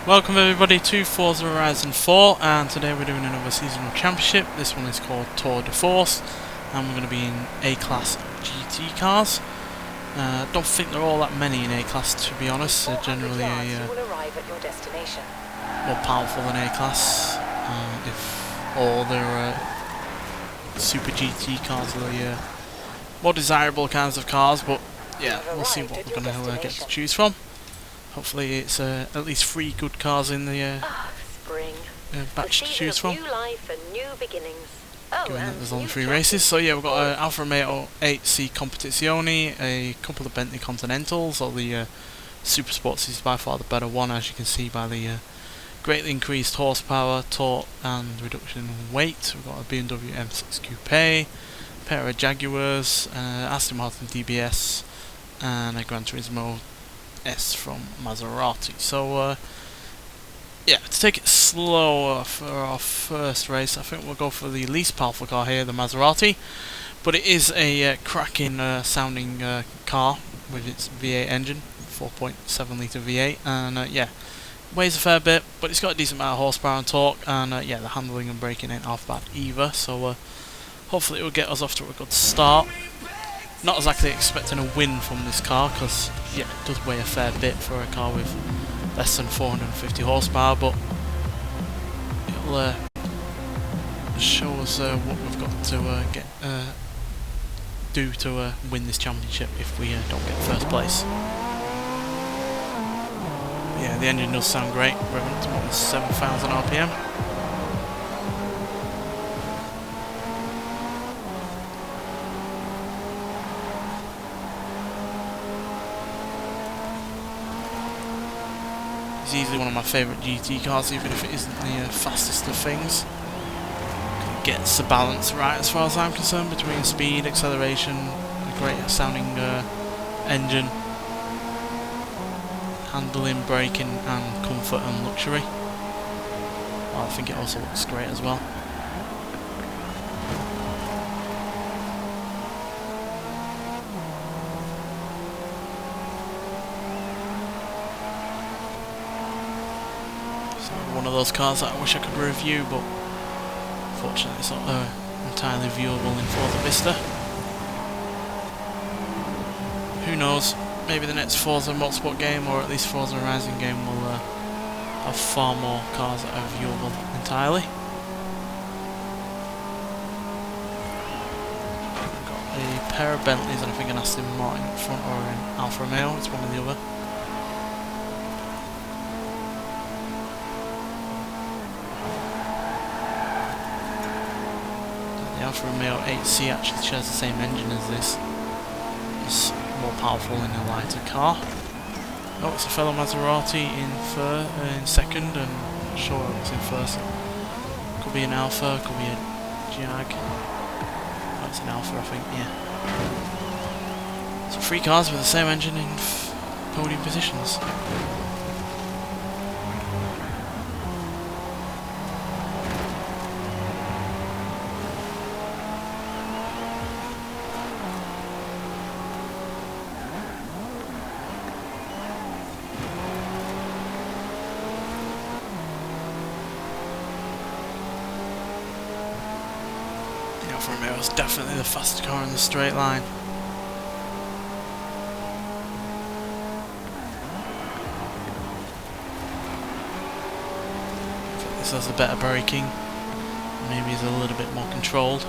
Welcome everybody to Forza Horizon 4, and today we're doing another seasonal championship. This one is called Tour de Force, and we're going to be in A-Class GT cars. Don't think there are all that many in A-Class, to be honest. They're generally more powerful than A-Class, if all their Super GT cars are the more desirable kinds of cars, but yeah, we'll see what we're going to get to choose from. Hopefully it's at least 3 good cars in the batch to choose from. Given that there's only 3 races. So yeah, we've got Alfa Romeo 8C Competizione, a couple of Bentley Continentals, or the Super Sports is by far the better one, as you can see by the greatly increased horsepower, torque and reduction in weight. We've got a BMW M6 Coupe, a pair of Jaguars, Aston Martin DBS and a Gran Turismo S from Maserati. So yeah, to take it slower for our first race, I think we'll go for the least powerful car here, the Maserati, but it is a cracking sounding car with its V8 engine, 4.7 litre V8, and yeah, weighs a fair bit, but it's got a decent amount of horsepower and torque, and yeah, the handling and braking ain't half bad either, so hopefully it will get us off to a good start. Not exactly expecting a win from this car, because yeah, it does weigh a fair bit for a car with less than 450 horsepower, but it'll show us what we've got to do to win this championship if we don't get first place. But yeah, the engine does sound great. We're up to more than 7,000 RPM. It's easily one of my favourite GT cars, even if it isn't the fastest of things. It gets the balance right as far as I'm concerned between speed, acceleration, a great sounding engine, handling, braking and comfort and luxury. Well, I think it also looks great as well. One of those cars that I wish I could review, but unfortunately it's not entirely viewable in Forza Vista. Who knows, maybe the next Forza Motorsport game, or at least Forza Horizon game, will have far more cars that are viewable entirely. We've got a pair of Bentleys and I think an Aston Martin up front, or an Alfa Romeo, it's one or the other. The Alfa Romeo 8C actually shares the same engine as this. It's more powerful in a lighter car. Oh, it's a fellow Maserati in second, and I'm not sure what's in first. Could be an Alfa, could be a Jag. Oh, it's an Alfa, I think, yeah. So 3 cars with the same engine in podium positions. Alfa Romeo is definitely the fastest car in the straight line. I think this has a better braking, maybe is a little bit more controlled.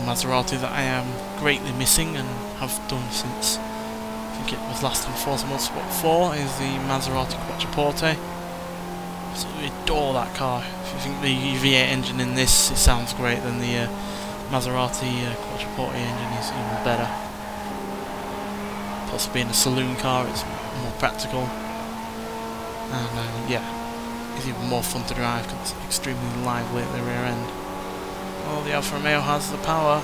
Maserati that I am greatly missing and have done since I think it was last in Forza Motorsport 4 is the Maserati Quattroporte. Absolutely adore that car. If you think the V8 engine in this, it sounds great, then the Maserati quadriporte engine is even better. Plus being a saloon car, it's more practical, and yeah, it's even more fun to drive because it's extremely lively at the rear end. Well, the Alfa Romeo has the power.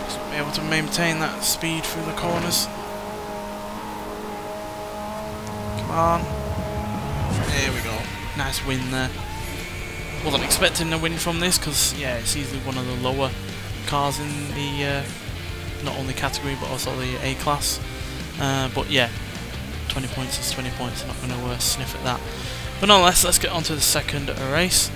Just be able to maintain that speed through the corners. Come on. There we go. Nice win there. Wasn't expecting a win from this because, yeah, it's easily one of the lower cars in the not only category but also the A class. But yeah, 20 points is 20 points, not going to sniff at that. But nonetheless, let's get on to the second race.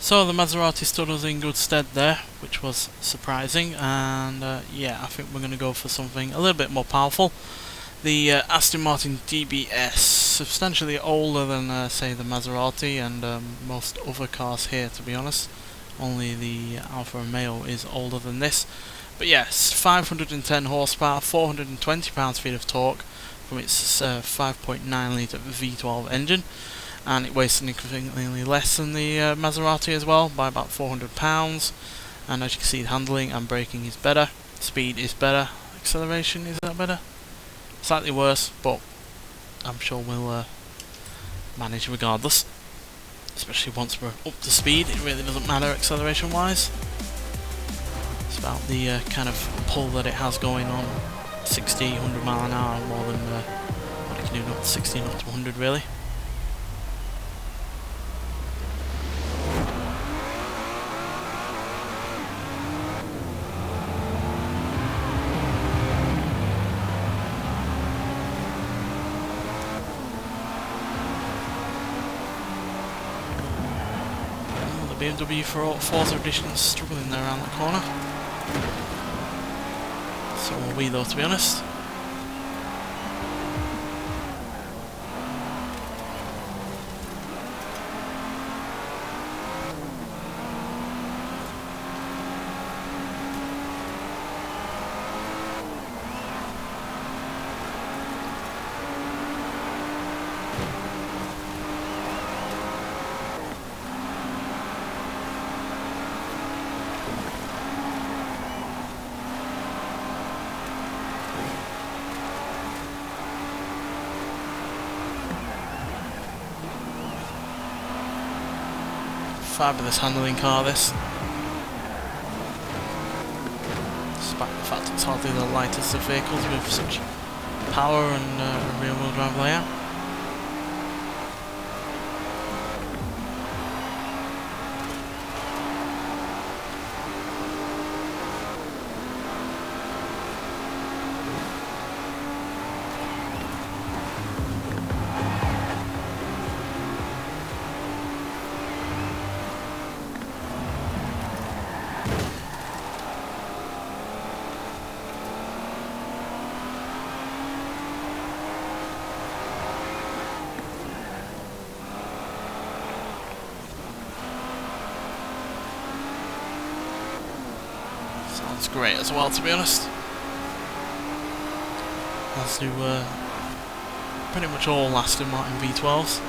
So the Maserati stood us in good stead there, which was surprising, and yeah, I think we're going to go for something a little bit more powerful. The Aston Martin DBS, substantially older than say the Maserati and most other cars here, to be honest. Only the Alfa Romeo is older than this. But yes, 510 horsepower, 420 pounds-feet of torque from its 5.9 litre V12 engine, and it weighs significantly less than the Maserati as well, by about 400 pounds. And as you can see, handling and braking is better, speed is better, acceleration, is that better? Slightly worse, but I'm sure we'll manage regardless. Especially once we're up to speed, it really doesn't matter acceleration wise. It's about the kind of pull that it has going on. 60, 100 mile an hour more than what it can do, not 60, not to 100 really. BMW Forza edition is struggling there around the corner. So are we though, to be honest. Fabulous handling car this. Despite the fact it's hardly the lightest of vehicles with such power and a rear wheel drive layout. Sounds great as well, to be honest. As do pretty much all Aston Martin V12s.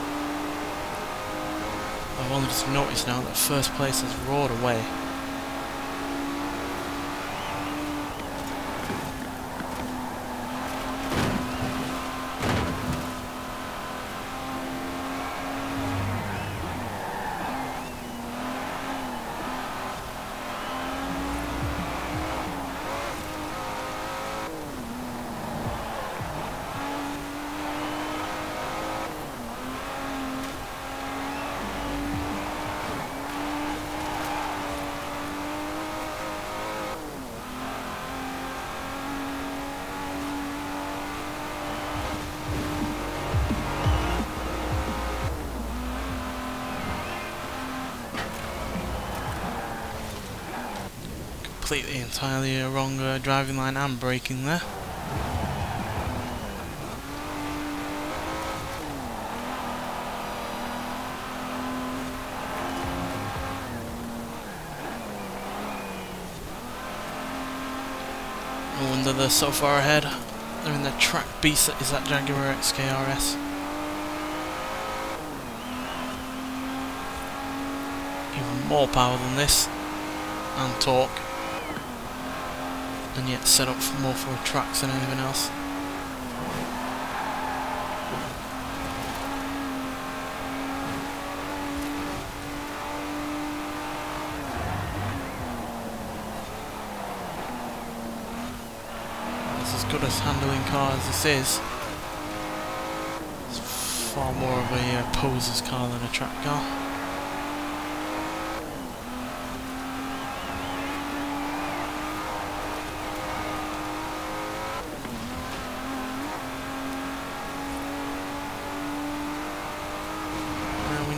I've only just noticed now that first place has roared away. Completely, entirely wrong driving line and braking there. No wonder they're so far ahead. They're in the track beast that is that Jaguar XKRS. Even more power than this, and torque, and yet set up more for tracks than anything else. It's as good a handling car as this is. It's far more of a poser's car than a track car.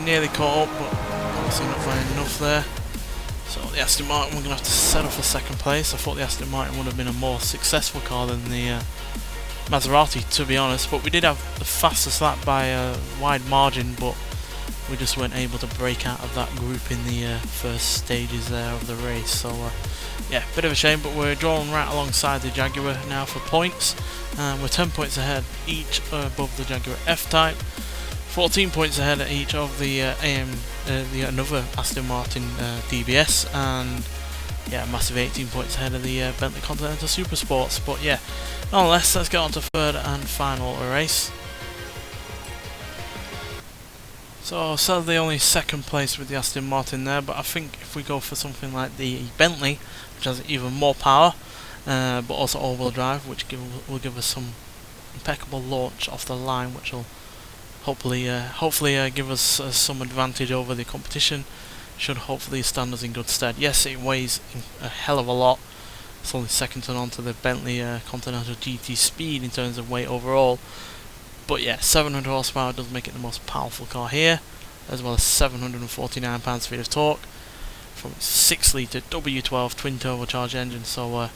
Nearly caught up, but obviously not by enough there. So the Aston Martin, we're going to have to settle for second place. I thought the Aston Martin would have been a more successful car than the Maserati, to be honest, but we did have the fastest lap by a wide margin, but we just weren't able to break out of that group in the first stages there of the race. So yeah, bit of a shame, but we're drawing right alongside the Jaguar now for points. We're 10 points ahead each above the Jaguar F-Type. 14 points ahead at each of the another Aston Martin DBS, and yeah, a massive 18 points ahead of the Bentley Continental Super Sports. But yeah, nonetheless, let's get on to third and final race. So sadly only second place with the Aston Martin there, but I think if we go for something like the Bentley, which has even more power, but also all-wheel drive, which will give us some impeccable launch off the line, which will hopefully give us some advantage over the competition. Should hopefully stand us in good stead. Yes, it weighs a hell of a lot. It's only second to none to the Bentley Continental GT Speed in terms of weight overall. But yeah, 700 horsepower does make it the most powerful car here, as well as 749 pounds-feet of torque from its 6 litre W12 twin turbocharged engine. So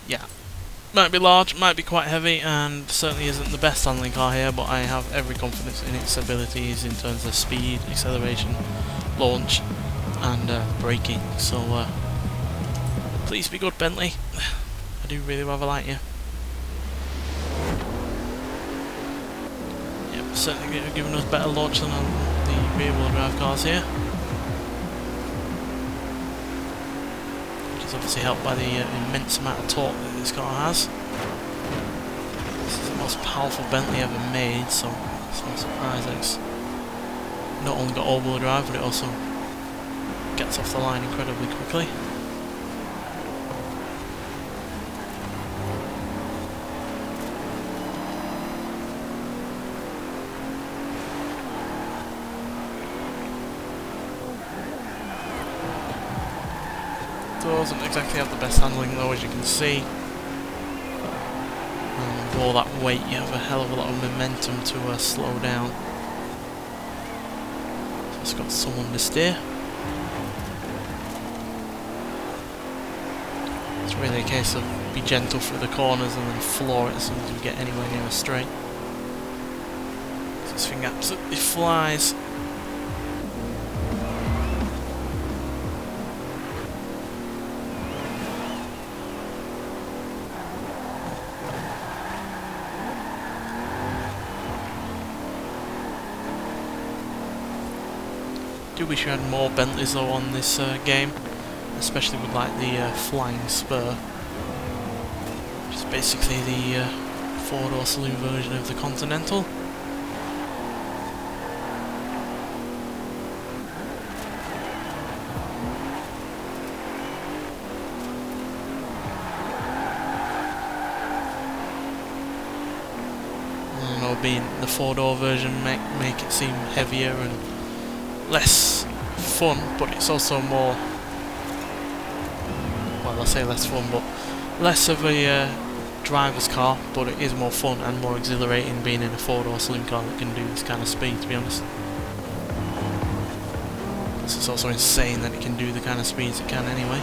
yeah, might be large, might be quite heavy, and certainly isn't the best handling car here, but I have every confidence in its abilities in terms of speed, acceleration, launch and braking. So please be good, Bentley. I do really rather like you. Yep, certainly giving us better launch than on the rear wheel drive cars here, obviously helped by the immense amount of torque that this car has. This is the most powerful Bentley ever made, so it's no surprise that it's not only got all-wheel drive, but it also gets off the line incredibly quickly. Doesn't exactly have the best handling though, as you can see. And with all that weight, you have a hell of a lot of momentum to slow down. Just got someone to steer. It's really a case of be gentle through the corners and then floor it as soon as you get anywhere near a straight. This thing absolutely flies. Do wish you had more Bentleys though on this game, especially with like the Flying Spur, which is basically the four-door saloon version of the Continental. I don't know, being the four-door version make it seem heavier and less fun, but it's also more, well, I say less fun, but less of a driver's car, but it is more fun and more exhilarating being in a four-door saloon car that can do this kind of speed, to be honest. Plus it's also insane that it can do the kind of speeds it can anyway,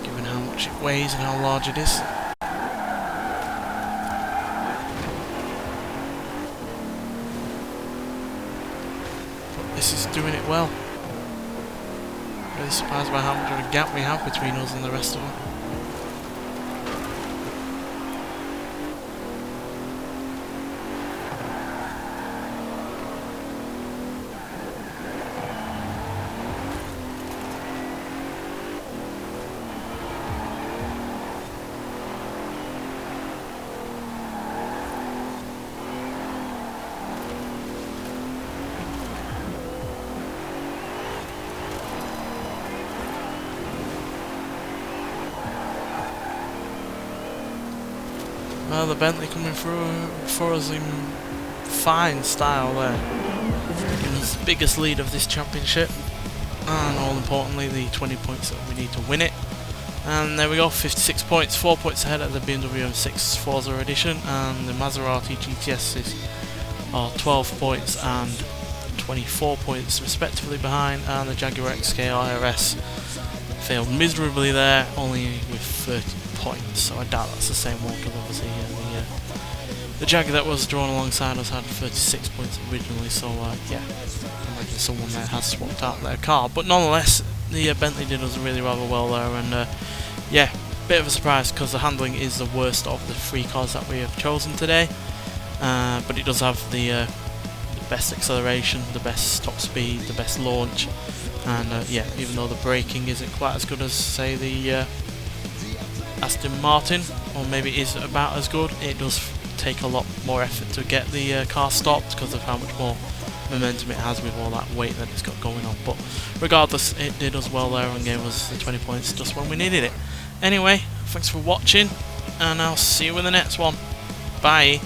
given how much it weighs and how large it is. This is doing it well. Really surprised by how much of a gap we have between us and the rest of them. Well, the Bentley coming through for us in fine style there. Giving us the biggest lead of this championship. And all importantly, the 20 points that we need to win it. And there we go, 56 points, 4 points ahead of the BMW M6 Forza edition, and the Maserati GTSs are 12 points and 24 points respectively behind, and the Jaguar XK RS failed miserably there, only with 30 points, so I doubt that's the same one, because obviously the Jaguar that was drawn alongside us had 36 points originally, so yeah, I imagine someone there has swapped out their car, but nonetheless, the Bentley did us really rather well there, and yeah, bit of a surprise because the handling is the worst of the 3 cars that we have chosen today, but it does have the best acceleration, the best top speed, the best launch, and yeah, even though the braking isn't quite as good as, say, the Aston Martin, or maybe it is about as good, it does take a lot more effort to get the car stopped because of how much more momentum it has with all that weight that it's got going on. But regardless, it did us well there and gave us the 20 points just when we needed it. Anyway, thanks for watching, and I'll see you in the next one. Bye.